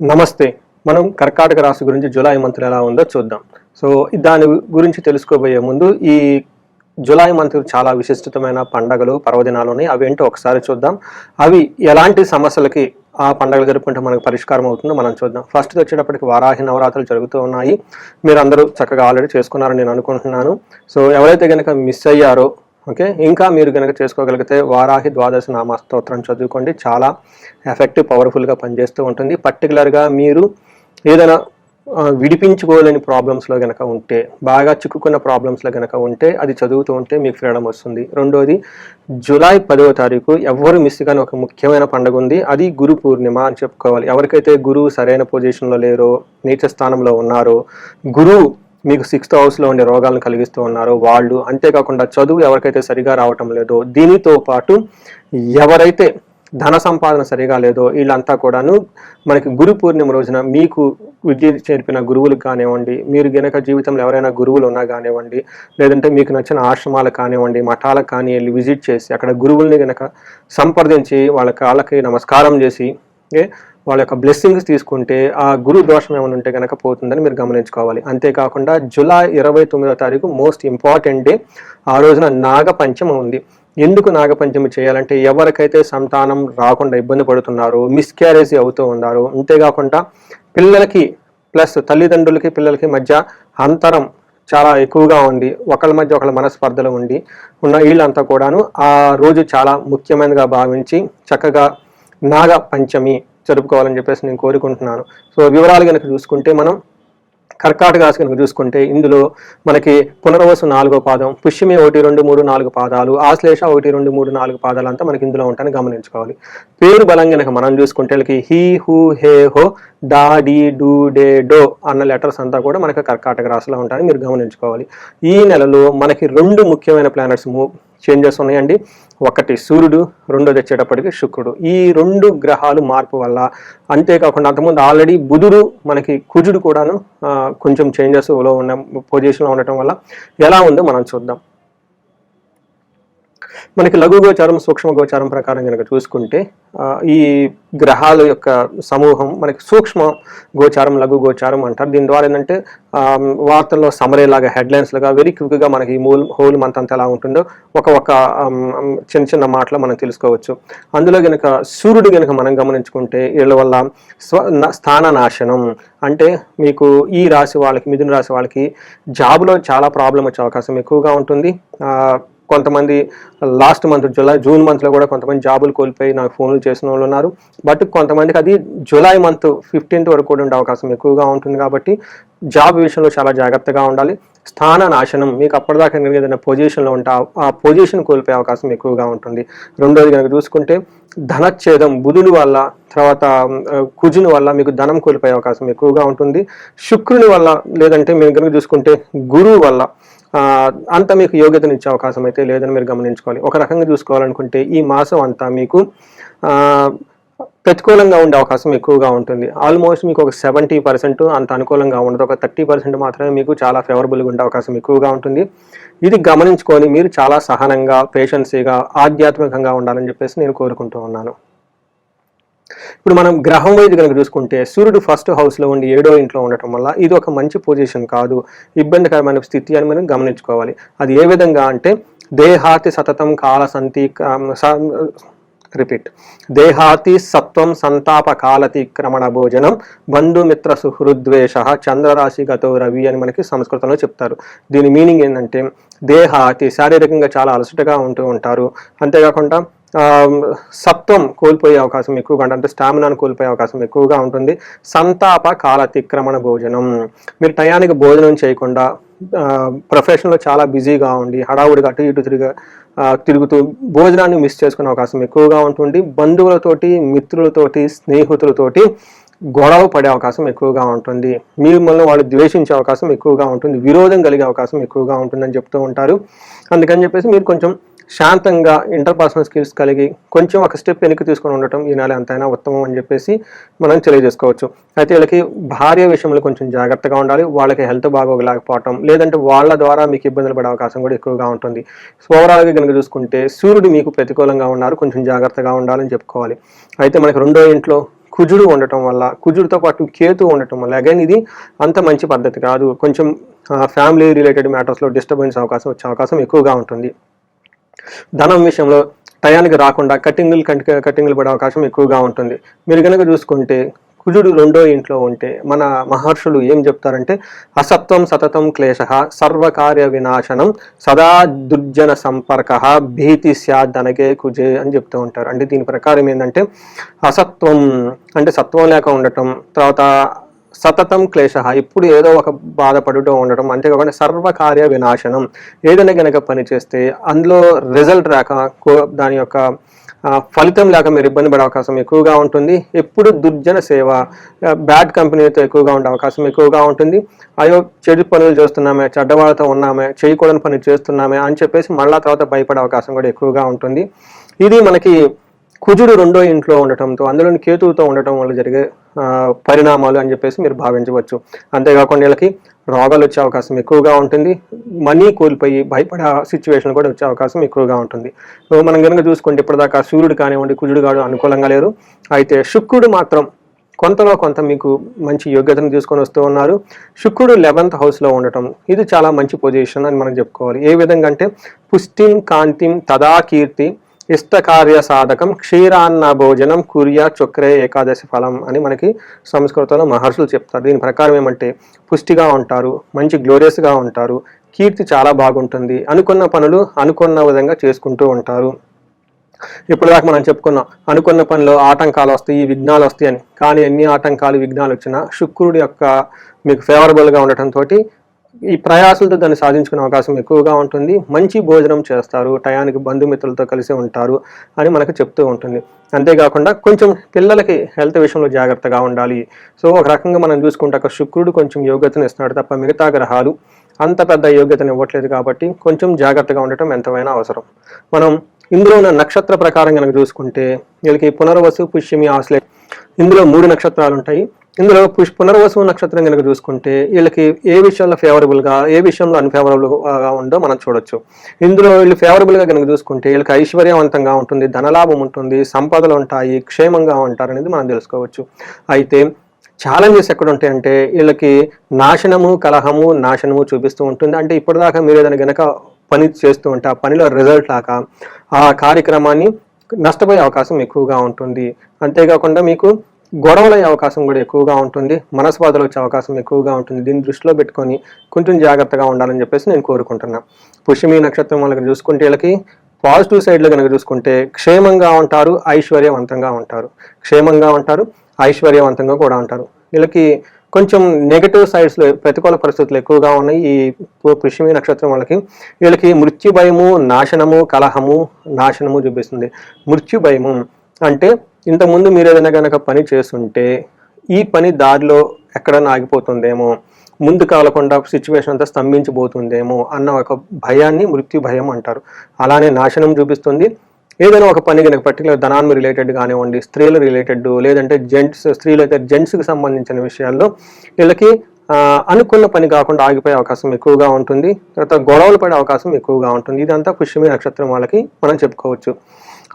నమస్తే. మనం కర్కాటక రాశి గురించి జూలై మంత్లో ఎలా ఉందో చూద్దాం. సో దాని గురించి తెలుసుకోబోయే ముందు ఈ జూలై మంత్ చాలా విశిష్టమైన పండగలు, పర్వదినాలు ఉన్నాయి. అవేంటో ఒకసారి చూద్దాం. అవి ఎలాంటి సమస్యలకి ఆ పండగలు జరుపుకుంటే మనకు పరిష్కారం అవుతుందో మనం చూద్దాం. ఫస్ట్ వచ్చేటప్పటికి వారాహి నవరాత్రులు జరుగుతూ ఉన్నాయి. మీరందరూ చక్కగా ఆల్రెడీ చేసుకున్నారని నేను అనుకుంటున్నాను. సో ఎవరైతే గనక మిస్ అయ్యారో ఓకే, ఇంకా మీరు కనుక చేసుకోగలిగితే వారాహి ద్వాదశ నామ స్తోత్రం చదువుకోండి. చాలా ఎఫెక్టివ్, పవర్ఫుల్గా పనిచేస్తూ ఉంటుంది. పర్టికులర్గా మీరు ఏదైనా విడిపించుకోలేని ప్రాబ్లమ్స్లో కనుక ఉంటే, బాగా చిక్కుకున్న ప్రాబ్లమ్స్లో కనుక ఉంటే అది చదువుతూ ఉంటే మీకు ఫ్రీడమ్ వస్తుంది. రెండోది, జూలై 10వ తారీఖు ఎవరు మిస్ కానీ ఒక ముఖ్యమైన పండుగ ఉంది. అది గురు పూర్ణిమ అని చెప్పుకోవాలి. ఎవరికైతే గురువు సరైన పొజిషన్లో లేరో, నీచ స్థానంలో ఉన్నారో, గురువు మీకు 6th హౌస్లో ఉండే రోగాలను కలిగిస్తూ ఉన్నారు వాళ్ళు, అంతేకాకుండా చదువు ఎవరికైతే సరిగా రావటం లేదో, దీనితో పాటు ఎవరైతే ధన సంపాదన సరిగా లేదో వీళ్ళంతా కూడాను మనకి గురు పూర్ణిమ రోజున మీకు విద్య చేర్పిన గురువులకు కానివ్వండి, మీరు గనక జీవితంలో ఎవరైనా గురువులు ఉన్నా కానివ్వండి, లేదంటే మీకు నచ్చిన ఆశ్రమాలకు కానివ్వండి, మఠాలకు కానీ వెళ్ళి విజిట్ చేసి అక్కడ గురువుల్ని గనక సంప్రదించి వాళ్ళ కాళ్ళకి నమస్కారం చేసి వాళ్ళ యొక్క బ్లెస్సింగ్స్ తీసుకుంటే ఆ గురు దోషం ఏమైనా ఉంటే కనుక పోతుందని మీరు గమనించుకోవాలి. అంతేకాకుండా జూలై 29వ తారీఖు మోస్ట్ ఇంపార్టెంట్ డే. ఆ రోజున నాగపంచమి ఉంది. ఎందుకు నాగపంచమి చేయాలంటే ఎవరికైతే సంతానం రాకుండా ఇబ్బంది పడుతున్నారో, మిస్క్యారేజ్ అవుతూ ఉన్నారు, అంతేకాకుండా పిల్లలకి ప్లస్ తల్లిదండ్రులకి పిల్లలకి మధ్య అంతరం చాలా ఎక్కువగా ఉంది, ఒకళ్ళ మధ్య ఒకళ్ళ మనస్పర్ధలు ఉన్న వీళ్ళంతా కూడాను ఆ రోజు చాలా ముఖ్యమైనదిగా భావించి చక్కగా నాగ పంచమి జరుపుకోవాలని చెప్పేసి నేను కోరుకుంటున్నాను. సో వివరాలు కనుక చూసుకుంటే, మనం కర్కాటక రాశి కనుక చూసుకుంటే ఇందులో మనకి పునర్వసు 4వ పాదం, పుష్యమి 1, 2, 3, 4 పాదాలు, ఆశ్లేష 1, 2, 3, 4 పాదాలు అంతా మనకి ఇందులో ఉంటాయని గమనించుకోవాలి. పేరు బలం కనుక మనం చూసుకుంటే వీళ్ళకి హీ, హూ, హే, హో, డా, డి, డు, డే, డో అన్న లెటర్స్ అంతా కూడా మనకి కర్కాటక రాశిలో ఉంటాయని మీరు గమనించుకోవాలి. ఈ నెలలో మనకి 2 ముఖ్యమైన ప్లానెట్స్ చేంజెస్ ఉన్నాయండి. ఒకటి సూర్యుడు, రెండోది వచ్చేటప్పటికి శుక్రుడు. ఈ 2 గ్రహాలు మార్పు వల్ల, అంతేకాకుండా అంతకుముందు ఆల్రెడీ బుధుడు మనకి కుజుడు కూడాను కొంచెం చేంజెస్లో ఉన్న పొజిషన్లో ఉండటం వల్ల ఎలా ఉందో మనం చూద్దాం. మనకి లఘు గోచారం, సూక్ష్మ గోచారం ప్రకారం కనుక చూసుకుంటే ఈ గ్రహాల యొక్క సమూహం మనకి సూక్ష్మ గోచారం, లఘు గోచారం అంటారు. దీని ద్వారా ఏంటంటే వార్తల్లో సమరేలాగా, హెడ్లైన్స్ లాగా వెరీ క్విక్గా మనకి హోల్ మంత్ అంతా ఎలా ఉంటుందో ఒక చిన్న చిన్న మాటలు మనం తెలుసుకోవచ్చు. అందులో కనుక సూర్యుడు కనుక మనం గమనించుకుంటే వీళ్ళ వల్ల స్థాన నాశనం, అంటే మీకు ఈ రాశి వాళ్ళకి, మిథున రాశి వాళ్ళకి జాబ్లో చాలా ప్రాబ్లం వచ్చే అవకాశం ఎక్కువగా ఉంటుంది. కొంతమంది లాస్ట్ మంత్ జూన్ మంత్లో కూడా కొంతమంది జాబులు కోల్పోయి నాకు ఫోన్లు చేసిన వాళ్ళు ఉన్నారు. బట్ కొంతమందికి అది జూలై మంత్ 15th వరకు కూడా ఉండే అవకాశం ఎక్కువగా ఉంటుంది. కాబట్టి జాబ్ విషయంలో చాలా జాగ్రత్తగా ఉండాలి. స్థాన నాశనం, మీకు అప్పటిదాకా ఏదైనా పొజిషన్లో ఉంటే ఆ పొజిషన్ కోల్పోయే అవకాశం ఎక్కువగా ఉంటుంది. రెండోది కనుక చూసుకుంటే ధనచ్ఛేదం, బుధుని వల్ల, తర్వాత కుజుని వల్ల మీకు ధనం కోల్పోయే అవకాశం ఎక్కువగా ఉంటుంది. శుక్రుని వల్ల, లేదంటే మీరు కనుక చూసుకుంటే గురువు వల్ల అంత మీకు యోగ్యతనిచ్చే అవకాశం అయితే లేదని మీరు గమనించుకోవాలి. ఒక రకంగా చూసుకోవాలనుకుంటే ఈ మాసం అంతా మీకు ప్రతికూలంగా ఉండే అవకాశం ఎక్కువగా ఉంటుంది. ఆల్మోస్ట్ మీకు ఒక 70% అంత అనుకూలంగా ఉండదు. ఒక 30% మాత్రమే మీకు చాలా ఫేవరబుల్గా ఉండే అవకాశం ఎక్కువగా ఉంటుంది. ఇది గమనించుకొని మీరు చాలా సహనంగా, పేషెన్సీగా, ఆధ్యాత్మికంగా ఉండాలని చెప్పేసి నేను కోరుకుంటూ ఉన్నాను. ఇప్పుడు మనం గ్రహం వైపు కనుక చూసుకుంటే సూర్యుడు 1st హౌస్లో ఉండి 7వ ఇంట్లో ఉండటం వల్ల ఇది ఒక మంచి పొజిషన్ కాదు, ఇబ్బందికరమైన స్థితి అని మనం గమనించుకోవాలి. అది ఏ విధంగా అంటే దేహాతి సతతం కాల దేహాతి సత్వం సంతాప కాలతిక్రమణ భోజనం బంధుమిత్ర సుహృద్వేష చంద్రరాశి గతో రవి అని మనకి సంస్కృతంలో చెప్తారు. దీని మీనింగ్ ఏంటంటే దేహాతి, శారీరకంగా చాలా అలసటగా ఉంటూ ఉంటారు. అంతేకాకుండా సత్వం కోల్పోయే అవకాశం ఎక్కువగా ఉంటుంది, అంటే స్టామినాను కోల్పోయే అవకాశం ఎక్కువగా ఉంటుంది. సంతాప కాలతిక్రమణ భోజనం, మీరు టయానికి భోజనం చేయకుండా ప్రొఫెషన్లో చాలా బిజీగా ఉండి హడావుడిగా అటు ఇటు తిరుగుతూ భోజనాన్ని మిస్ చేసుకునే అవకాశం ఎక్కువగా ఉంటుంది. బంధువులతోటి, మిత్రులతోటి, స్నేహితులతోటి గొడవ పడే అవకాశం ఎక్కువగా ఉంటుంది. మిమ్మల్ని వాళ్ళు ద్వేషించే అవకాశం ఎక్కువగా ఉంటుంది, విరోధం కలిగే అవకాశం ఎక్కువగా ఉంటుందని చెప్తూ ఉంటారు. అందుకని చెప్పేసి మీరు కొంచెం శాంతంగా ఇంటర్పర్సనల్ స్కిల్స్ కలిగి కొంచెం ఒక స్టెప్ వెనక్కి తీసుకొని ఉండటం ఈ నెల ఎంతైనా ఉత్తమం అని చెప్పేసి మనం తెలియజేసుకోవచ్చు. అయితే వీళ్ళకి భార్య విషయంలో కొంచెం జాగ్రత్తగా ఉండాలి. వాళ్ళకి హెల్త్ బాగోగలేకపోవటం, లేదంటే వాళ్ళ ద్వారా మీకు ఇబ్బందులు పడే అవకాశం కూడా ఎక్కువగా ఉంటుంది. ఓవరాల్గా కనుక చూసుకుంటే సూర్యుడు మీకు ప్రతికూలంగా ఉన్నారు, కొంచెం జాగ్రత్తగా ఉండాలని చెప్పుకోవాలి. అయితే మనకి 2వ ఇంట్లో కుజుడు ఉండటం వల్ల, కుజుడితో పాటు కేతు ఉండటం వల్ల, అగైన్ ఇది అంత మంచి పద్ధతి కాదు. కొంచెం ఫ్యామిలీ రిలేటెడ్ మ్యాటర్స్లో డిస్టర్బెన్స్ వచ్చే అవకాశం ఎక్కువగా ఉంటుంది. ధనం విషయంలో టయానికి రాకుండా కట్టింగులు పడే అవకాశం ఎక్కువగా ఉంటుంది. మీరు కనుక చూసుకుంటే కుజుడు 2వ ఇంట్లో ఉంటే మన మహర్షులు ఏం చెప్తారంటే అసత్వం సతతం క్లేశ సర్వకార్య వినాశనం సదా దుర్జన సంపర్క భీతి స్యాదనగే కుజే అని చెప్తూ ఉంటారు. అంటే దీని ప్రకారం ఏంటంటే అసత్వం అంటే సత్వం లేక ఉండటం, తర్వాత సతతం క్లేశ ఇప్పుడు ఏదో ఒక బాధపడుతూ ఉండటం, అంతేకాకుండా సర్వకార్య వినాశనం ఏదైనా కనుక పని చేస్తే అందులో రిజల్ట్ రాక దాని యొక్క ఫలితం లేక మీరు ఇబ్బంది పడే అవకాశం ఎక్కువగా ఉంటుంది. ఎప్పుడు దుర్జన సేవ, బ్యాడ్ కంపెనీతో ఎక్కువగా ఉండే అవకాశం ఎక్కువగా ఉంటుంది. అయ్యో చెడు పనులు చేస్తున్నామే, చెడ్డవాళ్ళతో ఉన్నామే, చేయకూడని పని చేస్తున్నామే అని చెప్పేసి మళ్ళా తర్వాత భయపడే అవకాశం కూడా ఎక్కువగా ఉంటుంది. ఇది మనకి కుజుడు 2వ ఇంట్లో ఉండటంతో, అందులోని కేతువుతో ఉండటం వల్ల జరిగే పరిణామాలు అని చెప్పేసి మీరు భావించవచ్చు. అంతేకాకుండా వీళ్ళకి రోగాలు వచ్చే అవకాశం ఎక్కువగా ఉంటుంది. మనీ కోల్పోయి భయపడే సిచ్యువేషన్ కూడా వచ్చే అవకాశం ఎక్కువగా ఉంటుంది. మనం కనుక చూసుకుంటే ఇప్పటిదాకా సూర్యుడు కానివ్వండి, కుజుడు కాదు అనుకూలంగా లేరు. అయితే శుక్రుడు మాత్రం కొంతలో కొంత మీకు మంచి యోగ్యతను తీసుకొని వస్తూ ఉన్నారు. శుక్రుడు 11th హౌస్లో ఉండటం ఇది చాలా మంచి పొజిషన్ అని మనం చెప్పుకోవాలి. ఏ విధంగా అంటే పుష్టిం కాంతిం తదా కీర్తి ఇష్టకార్య సాధకం క్షీరాన్న భోజనం కుర్య చక్రే ఏకాదశి ఫలం అని మనకి సంస్కృతంలో మహర్షులు చెప్తారు. దీని ప్రకారం ఏమంటే పుష్టిగా ఉంటారు, మంచి గ్లోరియస్గా ఉంటారు, కీర్తి చాలా బాగుంటుంది, అనుకున్న పనులు అనుకున్న విధంగా చేసుకుంటూ ఉంటారు. ఇప్పుడు దాకా మనం చెప్పుకున్నాం అనుకున్న పనిలో ఆటంకాలు వస్తాయి, విఘ్నాలు వస్తాయి అని. కానీ ఎన్ని ఆటంకాలు విఘ్నాలు వచ్చినా శుక్రుడి యొక్క మీకు ఫేవరబుల్గా ఉండటంతో ఈ ప్రయాసాలతో దాన్ని సాధించుకునే అవకాశం ఎక్కువగా ఉంటుంది. మంచి భోజనం చేస్తారు, టయానికి బంధుమిత్రులతో కలిసి ఉంటారు అని మనకు చెప్తూ ఉంటుంది. అంతేకాకుండా కొంచెం పిల్లలకి హెల్త్ విషయంలో జాగ్రత్తగా ఉండాలి. సో ఒక రకంగా మనం చూసుకుంటే శుక్రుడు కొంచెం యోగ్యతను ఇస్తున్నాడు తప్ప మిగతా గ్రహాలు అంత పెద్ద యోగ్యతను ఇవ్వట్లేదు. కాబట్టి కొంచెం జాగ్రత్తగా ఉండటం ఎంతైనా అవసరం. మనం ఇందులో ఉన్న నక్షత్ర ప్రకారం కనుక చూసుకుంటే వీళ్ళకి పునర్వసు, పుష్యమి, ఆశ్లేష ఇందులో 3 నక్షత్రాలు ఉంటాయి. ఇందులో పునర్వసు నక్షత్రం కనుక చూసుకుంటే వీళ్ళకి ఏ విషయంలో ఫేవరబుల్గా, ఏ విషయంలో అన్ఫేవరబుల్గా ఉందో మనం చూడొచ్చు. ఇందులో వీళ్ళు ఫేవరబుల్గా కనుక చూసుకుంటే వీళ్ళకి ఐశ్వర్యవంతంగా ఉంటుంది, ధనలాభం ఉంటుంది, సంపదలు ఉంటాయి, క్షేమంగా ఉంటారు అనేది మనం తెలుసుకోవచ్చు. అయితే ఛాలెంజెస్ ఎక్కడ ఉంటాయంటే వీళ్ళకి నాశనము, కలహము, నాశనము చూపిస్తూ ఉంటుంది. అంటే ఇప్పటిదాకా మీరు ఏదైనా కనుక పని చేస్తూ ఉంటే ఆ పనిలో రిజల్ట్ లాగా ఆ కార్యక్రమాన్ని నష్టపోయే అవకాశం ఎక్కువగా ఉంటుంది. అంతేకాకుండా మీకు గొడవలయ్యే అవకాశం కూడా ఎక్కువగా ఉంటుంది, మనస్పాధలు వచ్చే అవకాశం ఎక్కువగా ఉంటుంది. దీన్ని దృష్టిలో పెట్టుకొని కొంచెం జాగ్రత్తగా ఉండాలని చెప్పేసి నేను కోరుకుంటున్నాను. పుష్యమి నక్షత్రం వాళ్ళకి చూసుకుంటే వీళ్ళకి పాజిటివ్ సైడ్లో కనుక చూసుకుంటే క్షేమంగా ఉంటారు, ఐశ్వర్యవంతంగా ఉంటారు, క్షేమంగా ఉంటారు, ఐశ్వర్యవంతంగా కూడా ఉంటారు. వీళ్ళకి కొంచెం నెగటివ్ సైడ్స్లో ప్రతికూల పరిస్థితులు ఎక్కువగా ఉన్నాయి ఈ పుష్యమి నక్షత్రం వాళ్ళకి. వీళ్ళకి మృత్యు భయము, నాశనము, కలహము, నాశనము చూపిస్తుంది. మృత్యు భయము అంటే ఇంతకుముందు మీరు ఏదైనా కనుక పని చేస్తుంటే ఈ పని దారిలో ఎక్కడైనా ఆగిపోతుందేమో, ముందు కాలకుండా సిచ్యువేషన్ అంతా స్తంభించిపోతుందేమో అన్న ఒక భయాన్ని మృత్యు భయం అంటారు. అలానే నాశనం చూపిస్తుంది. ఏదైనా ఒక పని కనుక పర్టికులర్ ధనాన్ని రిలేటెడ్ కానివ్వండి, స్త్రీలు రిలేటెడ్, లేదంటే స్త్రీలు అయితే జెంట్స్కి సంబంధించిన విషయాల్లో వీళ్ళకి అనుకున్న పని కాకుండా ఆగిపోయే అవకాశం ఎక్కువగా ఉంటుంది. తర్వాత గొడవలు పడే అవకాశం ఎక్కువగా ఉంటుంది. ఇదంతా పుష్యమి నక్షత్రం వాళ్ళకి మనం చెప్పుకోవచ్చు.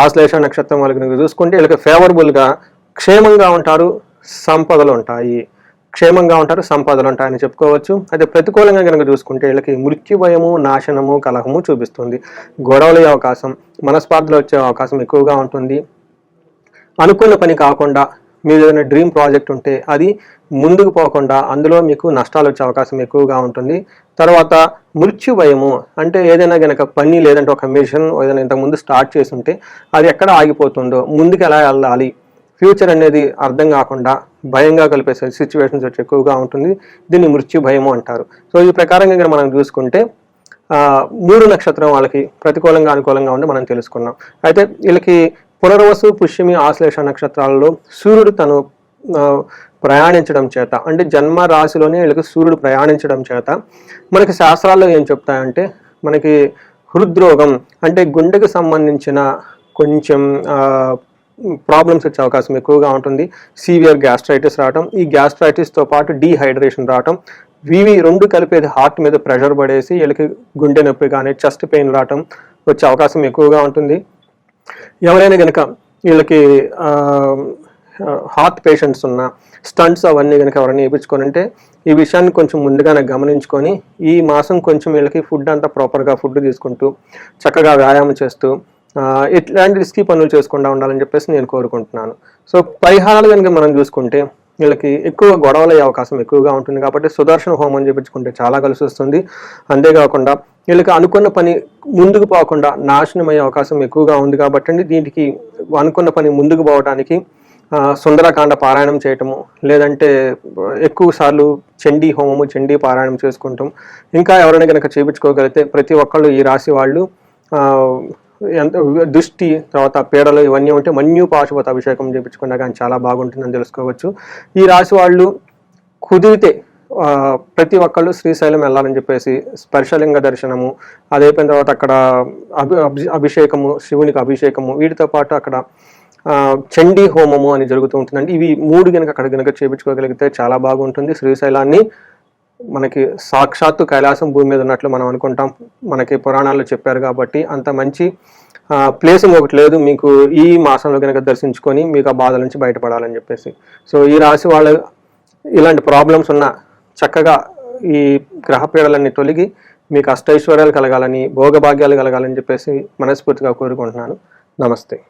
ఆశ్లేష నక్షత్రం వాళ్ళకి చూసుకుంటే వీళ్ళకి ఫేవరబుల్గా క్షేమంగా ఉంటారు, సంపదలు ఉంటాయి, క్షేమంగా ఉంటారు, సంపదలు ఉంటాయని చెప్పుకోవచ్చు. అయితే ప్రతికూలంగా కనుక చూసుకుంటే వీళ్ళకి మృత్యు భయము, నాశనము, కలహము చూపిస్తుంది. గొడవలు అవకాశం, మనస్పార్థలు వచ్చే అవకాశం ఎక్కువగా ఉంటుంది. అనుకున్న పని కాకుండా మీరు ఏదైనా డ్రీమ్ ప్రాజెక్ట్ ఉంటే అది ముందుకు పోకుండా అందులో మీకు నష్టాలు వచ్చే అవకాశం ఎక్కువగా ఉంటుంది. తర్వాత మృత్యు భయము అంటే ఏదైనా కనుక పని లేదంటే ఒక మిషన్ ఏదైనా ఇంతకుముందు స్టార్ట్ చేసి ఉంటే అది ఎక్కడ ఆగిపోతుందో, ముందుకు ఎలా వెళ్ళాలి, ఫ్యూచర్ అనేది అర్థం కాకుండా భయంగా కలిపే సిచ్యువేషన్స్ వచ్చి ఎక్కువగా ఉంటుంది. దీన్ని మృత్యు భయము అంటారు. సో ఈ ప్రకారంగా మనం చూసుకుంటే 3 నక్షత్రం వాళ్ళకి ప్రతికూలంగా అనుకూలంగా ఉండి మనం తెలుసుకున్నాం. అయితే వీళ్ళకి పునర్వసు, పుష్యమి, ఆశ్లేష నక్షత్రాలలో సూర్యుడు తను ప్రయాణించడం చేత, అంటే జన్మ రాశిలోనే వీళ్ళకి సూర్యుడు ప్రయాణించడం చేత మనకి శాస్త్రాల్లో ఏం చెప్తాయంటే మనకి హృద్రోగం అంటే గుండెకు సంబంధించిన కొంచెం ప్రాబ్లమ్స్ వచ్చే అవకాశం ఎక్కువగా ఉంటుంది. సీవియర్ గ్యాస్ట్రైటిస్ రావటం, ఈ గ్యాస్ట్రైటిస్తో పాటు డీహైడ్రేషన్ రావటం, ఇవి 2 కలిపేది హార్ట్ మీద ప్రెషర్ పడేసి వీళ్ళకి గుండె నొప్పి కానీ చెస్ట్ పెయిన్ రావటం వచ్చే అవకాశం ఎక్కువగా ఉంటుంది. ఎవరైనా కనుక వీళ్ళకి హార్ట్ పేషెంట్స్ ఉన్న స్టంట్స్ అవన్నీ కనుక ఎవరైనా వేయించుకోనంటే ఈ విషయాన్ని కొంచెం ముందుగానే గమనించుకొని ఈ మాసం కొంచెం వీళ్ళకి ఫుడ్ అంతా ప్రాపర్గా ఫుడ్ తీసుకుంటూ చక్కగా వ్యాయామం చేస్తూ ఇట్లాంటి రిస్కీ పనులు చేసుకుండా ఉండాలని చెప్పేసి నేను కోరుకుంటున్నాను. సో పరిహారాలు కనుక మనం చూసుకుంటే వీళ్ళకి ఎక్కువ గొడవలు అయ్యే అవకాశం ఎక్కువగా ఉంటుంది కాబట్టి సుదర్శన హోమం చేయించుకుంటే చాలా కలిసి వస్తుంది. అంతేకాకుండా వీళ్ళకి అనుకున్న పని ముందుకు పోకుండా నాశనం అయ్యే అవకాశం ఎక్కువగా ఉంది కాబట్టి దీనికి అనుకున్న పని ముందుకు పోవడానికి సుందరకాండ పారాయణం చేయటము, లేదంటే ఎక్కువ సార్లు చండీ హోమము చండీ పారాయణం చేసుకుంటాం. ఇంకా ఎవరైనా కనుక చేయించుకోగలిగితే ప్రతి ఒక్కళ్ళు ఈ రాశి వాళ్ళు ఎంత దృష్టి తర్వాత పీడలు ఇవన్నీ ఉంటే మన్యు పాశుపత అభిషేకం చేయించుకున్నా కానీ చాలా బాగుంటుందని తెలుసుకోవచ్చు. ఈ రాశి వాళ్ళు కుదిరితే ప్రతి ఒక్కళ్ళు శ్రీశైలం వెళ్ళాలని చెప్పేసి స్పర్శలింగ దర్శనము, అదైపోయిన తర్వాత అక్కడ అభిషేకము, శివునికి అభిషేకము, వీటితో పాటు అక్కడ చండీ హోమము అని జరుగుతూ ఉంటుందండి. ఇవి 3 కనుక అక్కడ కనుక చేయించుకోగలిగితే చాలా బాగుంటుంది. శ్రీశైలాన్ని మనకి సాక్షాత్తు కైలాసం భూమి మీద ఉన్నట్లు మనం అనుకుంటాం, మనకి పురాణాల్లో చెప్పారు కాబట్టి అంత మంచి ప్లేస్ ఒకటి లేదు మీకు ఈ మాసంలో కనుక దర్శించుకొని మీకు ఆ బాధల నుంచి బయటపడాలని చెప్పేసి. సో ఈ రాశి వాళ్ళు ఇలాంటి ప్రాబ్లమ్స్ ఉన్న చక్కగా ఈ గ్రహపీడలన్నీ తొలగి మీకు అష్టైశ్వర్యాలు కలగాలని, భోగభాగ్యాలు కలగాలని చెప్పేసి మనస్ఫూర్తిగా కోరుకుంటున్నాను. నమస్తే.